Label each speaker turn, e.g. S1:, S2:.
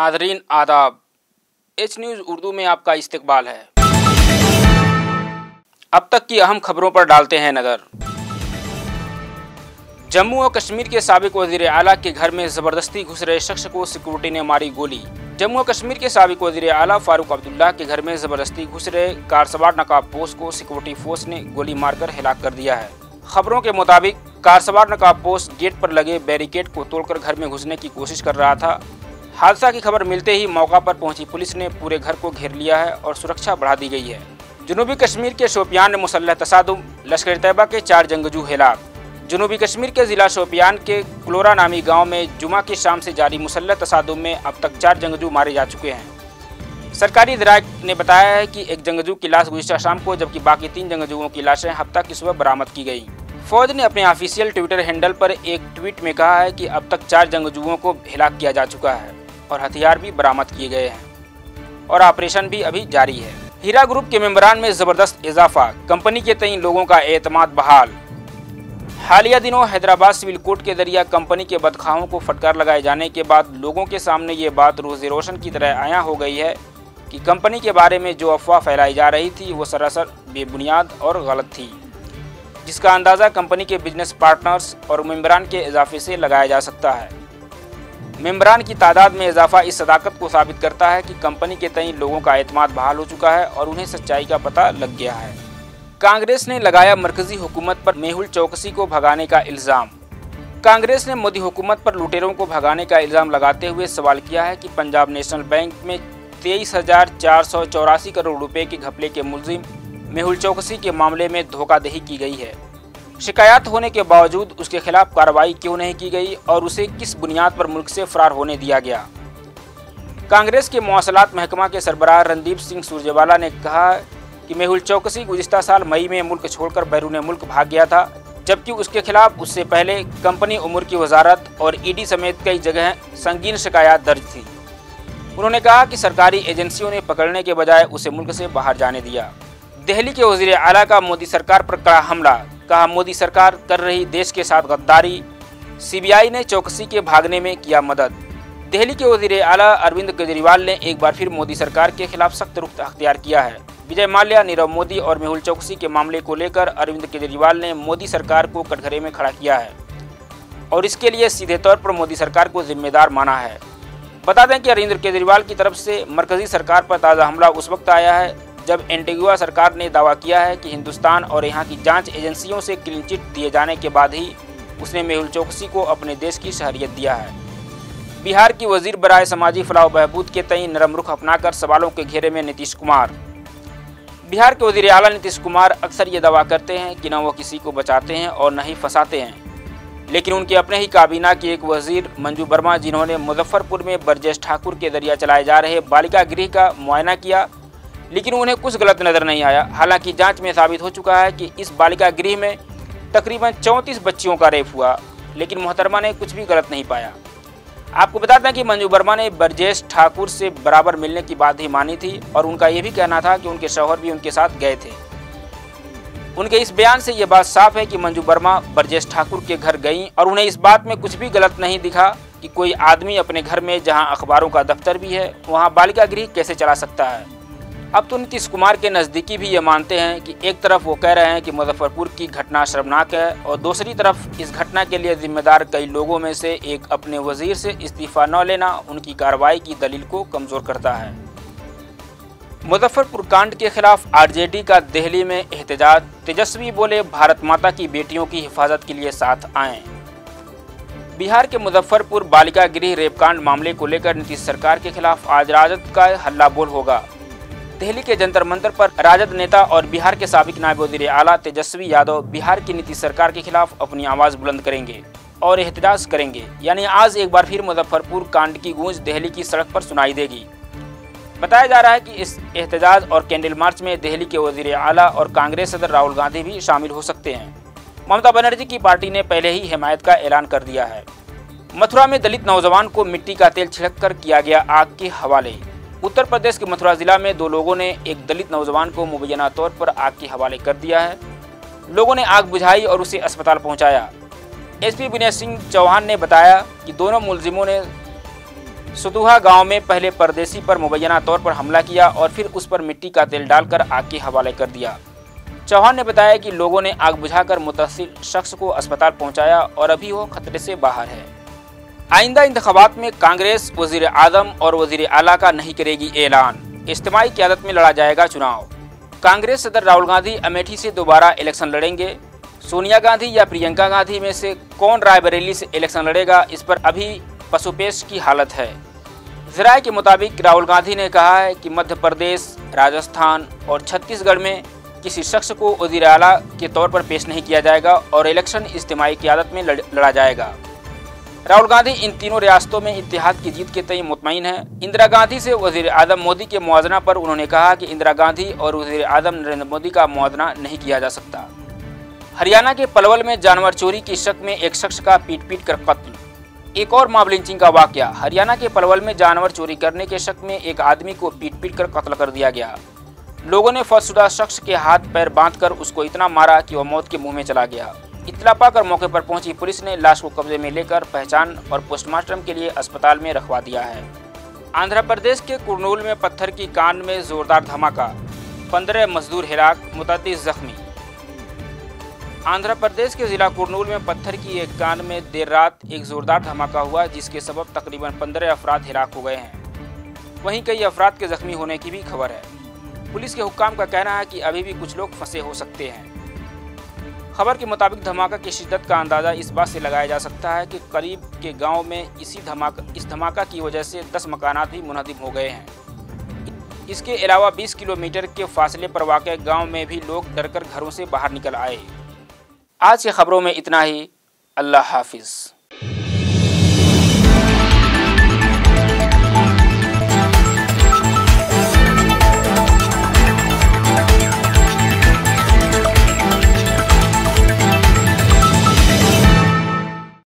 S1: नाज़रीन आदाब, H news Urdu में आपका इस्तकबाल है। अब तक की अहम खबरों पर डालते हैं नज़र। जम्मू और कश्मीर के साबिक वज़ीर आला के घर में ज़बरदस्ती घुस रहे शख्स को सिक्योरिटी ने मारी गोली। जम्मू और कश्मीर के साबिक वज़ीर आला फारूक अब्दुल्ला के घर में ज़बरदस्ती घुस रहे कार सवार नकाबपोश को सिक्योरिटी फोर्स ने गोली मारकर हिलाक कर दिया है। खबरों के मुताबिक कार सवार नकाबपोश गेट पर लगे बैरिकेड को तोड़कर घर में घुसने की कोशिश कर रहा था। हादसा की खबर मिलते ही मौका पर पहुंची पुलिस ने पूरे घर को घेर लिया है और सुरक्षा बढ़ा दी गई है। जनूबी कश्मीर के शोपियान में मुसल्लह तसादुम, लश्कर तैयबा के 4 जंगजू हिलाक। जनूबी कश्मीर के ज़िला शोपियान के क्लोरा नामी गांव में जुमा की शाम से जारी मुसल्लह तसादुम में अब तक 4 जंगजू मारे जा चुके हैं। सरकारी ज़राए ने बताया है कि एक जंगजू की लाश गुज़िश्ता शाम को, जबकि बाकी 3 जंगजुओं की लाशें हफ्ता की सुबह बरामद की गई। फौज ने अपने ऑफिशियल ट्विटर हैंडल पर एक ट्वीट में कहा है कि अब तक 4 जंगजुओं को हिलाक किया जा चुका है और हथियार भी बरामद किए गए हैं और ऑपरेशन भी अभी जारी है। हीरा ग्रुप के मेंबरान में ज़बरदस्त इजाफा, कंपनी के तई लोगों का एतमाद बहाल। हालिया दिनों हैदराबाद सिविल कोर्ट के जरिए कंपनी के बदखाओं को फटकार लगाए जाने के बाद लोगों के सामने ये बात रोज़े रोशन की तरह आया हो गई है कि कंपनी के बारे में जो अफवाह फैलाई जा रही थी वो सरासर बेबुनियाद और गलत थी, जिसका अंदाज़ा कंपनी के बिजनेस पार्टनर्स और मेंबरान के इजाफे से लगाया जा सकता है। मेंबरान की तादाद में इजाफा इस सदाकत को साबित करता है कि कंपनी के तई लोगों का एतमाद बहाल हो चुका है और उन्हें सच्चाई का पता लग गया है। कांग्रेस ने लगाया मरकजी हुकूमत पर मेहुल चौकसी को भगाने का इल्ज़ाम। कांग्रेस ने मोदी हुकूमत पर लुटेरों को भगाने का इल्ज़ाम लगाते हुए सवाल किया है कि पंजाब नेशनल बैंक में 23,484 करोड़ रुपए के घपले के मुलजिम मेहुल चौकसी के मामले में धोखाधड़ी की गई है। शिकायत होने के बावजूद उसके खिलाफ कार्रवाई क्यों नहीं की गई और उसे किस बुनियाद पर मुल्क से फरार होने दिया गया। कांग्रेस के मवासलात महकमा के सरबराह रणदीप सिंह सुरजेवाला ने कहा कि मेहुल चौकसी गुज़िश्ता साल मई में मुल्क छोड़कर बैरून मुल्क भाग गया था, जबकि उसके खिलाफ उससे पहले कंपनी उमूर की वजारत और ईडी समेत कई जगह संगीन शिकायत दर्ज थी। उन्होंने कहा कि सरकारी एजेंसियों ने पकड़ने के बजाय उसे मुल्क से बाहर जाने दिया। दिल्ली के वज़ीर आला का मोदी सरकार पर कड़ा हमला, कहा मोदी सरकार कर रही देश के साथ गद्दारी, सीबीआई ने चौकसी के भागने में किया मदद। दिल्ली के वज़ीर आला अरविंद केजरीवाल ने एक बार फिर मोदी सरकार के खिलाफ सख्त रुख अख्तियार किया है। विजय माल्या, नीरव मोदी और मेहुल चौकसी के मामले को लेकर अरविंद केजरीवाल ने मोदी सरकार को कटघरे में खड़ा किया है और इसके लिए सीधे तौर पर मोदी सरकार को जिम्मेदार माना है। बता दें कि अरविंद केजरीवाल की तरफ से मरकजी सरकार पर ताज़ा हमला उस वक्त आया है जब एंटीगुआ सरकार ने दावा किया है कि हिंदुस्तान और यहाँ की जांच एजेंसियों से क्लीन चिट दिए जाने के बाद ही उसने मेहुल चौकसी को अपने देश की शहरियत दिया है। बिहार की वजीर बराए समाजी फलाह बहबूद के तई नरम रुख अपनाकर सवालों के घेरे में नीतीश कुमार। बिहार के वज़ीर आला नीतीश कुमार अक्सर ये दावा करते हैं कि न वो किसी को बचाते हैं और न ही फंसाते हैं, लेकिन उनके अपने ही काबीना की एक वजीर मंजू वर्मा, जिन्होंने मुजफ्फरपुर में ब्रजेश ठाकुर के जरिए चलाए जा रहे बालिका गृह का मुआयना किया, लेकिन उन्हें कुछ गलत नज़र नहीं आया। हालांकि जांच में साबित हो चुका है कि इस बालिका गृह में तकरीबन 34 बच्चियों का रेप हुआ, लेकिन मोहतरमा ने कुछ भी गलत नहीं पाया। आपको बता दें कि मंजू वर्मा ने ब्रजेश ठाकुर से बराबर मिलने की बात ही मानी थी और उनका यह भी कहना था कि उनके शौहर भी उनके साथ गए थे। उनके इस बयान से ये बात साफ है कि मंजू वर्मा ब्रजेश ठाकुर के घर गईं और उन्हें इस बात में कुछ भी गलत नहीं दिखा कि कोई आदमी अपने घर में, जहां अखबारों का दफ्तर भी है, वहां बालिका गृह कैसे चला सकता है। अब तो नीतीश कुमार के नज़दीकी भी ये मानते हैं कि एक तरफ वो कह रहे हैं कि मुजफ्फरपुर की घटना शर्मनाक है और दूसरी तरफ इस घटना के लिए जिम्मेदार कई लोगों में से एक अपने वजीर से इस्तीफा न लेना उनकी कार्रवाई की दलील को कमज़ोर करता है। मुजफ्फरपुर कांड के खिलाफ आरजेडी का दिल्ली में एहतजाज, तेजस्वी बोले भारत माता की बेटियों की हिफाजत के लिए साथ आएँ। बिहार के मुजफ्फरपुर बालिका गृह रेप कांड मामले को लेकर नीतीश सरकार के खिलाफ आज राजद का हल्ला बोल होगा। दिल्ली के जंतर मंतर पर राजद नेता और बिहार के साबिक नायब वज़ीर आला तेजस्वी यादव बिहार की नीतीश सरकार के खिलाफ अपनी आवाज़ बुलंद करेंगे और एहतजाज करेंगे। यानी आज एक बार फिर मुजफ्फरपुर कांड की गूंज दिल्ली की सड़क पर सुनाई देगी। बताया जा रहा है कि इस एहतजाज और कैंडल मार्च में दिल्ली के वज़ीर आला और कांग्रेस सदर राहुल गांधी भी शामिल हो सकते हैं। ममता बनर्जी की पार्टी ने पहले ही हिमायत का ऐलान कर दिया है। मथुरा में दलित नौजवान को मिट्टी का तेल छिड़ककर किया गया आग के हवाले। उत्तर प्रदेश के मथुरा जिला में 2 लोगों ने एक दलित नौजवान को मुबैना तौर पर आग के हवाले कर दिया है। लोगों ने आग बुझाई और उसे अस्पताल पहुंचाया। एसपी विनय सिंह चौहान ने बताया कि दोनों मुलजिमों ने सुतुहा गांव में पहले परदेसी पर मुबैना तौर पर हमला किया और फिर उस पर मिट्टी का तेल डालकर आग के हवाले कर दिया। चौहान ने बताया कि लोगों ने आग बुझाकर मुतसिल शख्स को अस्पताल पहुंचाया और अभी वो खतरे से बाहर है। आइंदा इंतखाबात में कांग्रेस वजीर आजम और वजीर आला का नहीं करेगी ऐलान, इज्तिमाई क़यादत में लड़ा जाएगा चुनाव। कांग्रेस सदर राहुल गांधी अमेठी से दोबारा इलेक्शन लड़ेंगे। सोनिया गांधी या प्रियंका गांधी में से कौन रायबरेली से इलेक्शन लड़ेगा, इस पर अभी पसुपेश की हालत है। ज़राए के मुताबिक राहुल गांधी ने कहा है कि मध्य प्रदेश, राजस्थान और छत्तीसगढ़ में किसी शख्स को वज़ीर आला के तौर पर पेश नहीं किया जाएगा और इलेक्शन इज्तिमाई क़यादत में लड़ा जाएगा। राहुल गांधी इन तीनों रियासतों में इत्तेहाद की जीत के तय मुतमईन है। इंदिरा गांधी से वज़ीर आज़म मोदी के मुआवजा पर उन्होंने कहा कि इंदिरा गांधी और वज़ीर आज़म नरेंद्र मोदी का मुआवजा नहीं किया जा सकता। हरियाणा के पलवल में जानवर चोरी के शक में एक शख्स का पीट कर कत्ल। एक और मॉब लिंचिंग का वाकया। हरियाणा के पलवल में जानवर चोरी करने के शक में एक आदमी को पीट कर कत्ल कर दिया गया। लोगों ने फौजशुदा शख्स के हाथ पैर बांधकर उसको इतना मारा कि वह मौत के मुंह में चला गया। इत्तला पाकर मौके पर पहुंची पुलिस ने लाश को कब्जे में लेकर पहचान और पोस्टमार्टम के लिए अस्पताल में रखवा दिया है। आंध्र प्रदेश के कुर्नूल में पत्थर की कान में जोरदार धमाका, 15 मजदूर हिलाक, मुतअद्दिद जख्मी। आंध्र प्रदेश के जिला कुर्नूल में पत्थर की एक कान में देर रात एक जोरदार धमाका हुआ, जिसके सबब तकरीबन 15 अफराद हिलाक हो गए हैं। वहीं कई अफराद के जख्मी होने की भी खबर है। पुलिस के हुक्काम का कहना है कि अभी भी कुछ लोग फंसे हो सकते हैं। खबर के मुताबिक धमाका की शिद्दत का अंदाज़ा इस बात से लगाया जा सकता है कि करीब के गांव में इस धमाका की वजह से 10 मकानात भी मुनहदिम हो गए हैं। इसके अलावा 20 किलोमीटर के फासले पर वाक़ गांव में भी लोग डरकर घरों से बाहर निकल आए। आज की खबरों में इतना ही। अल्लाह हाफिज़।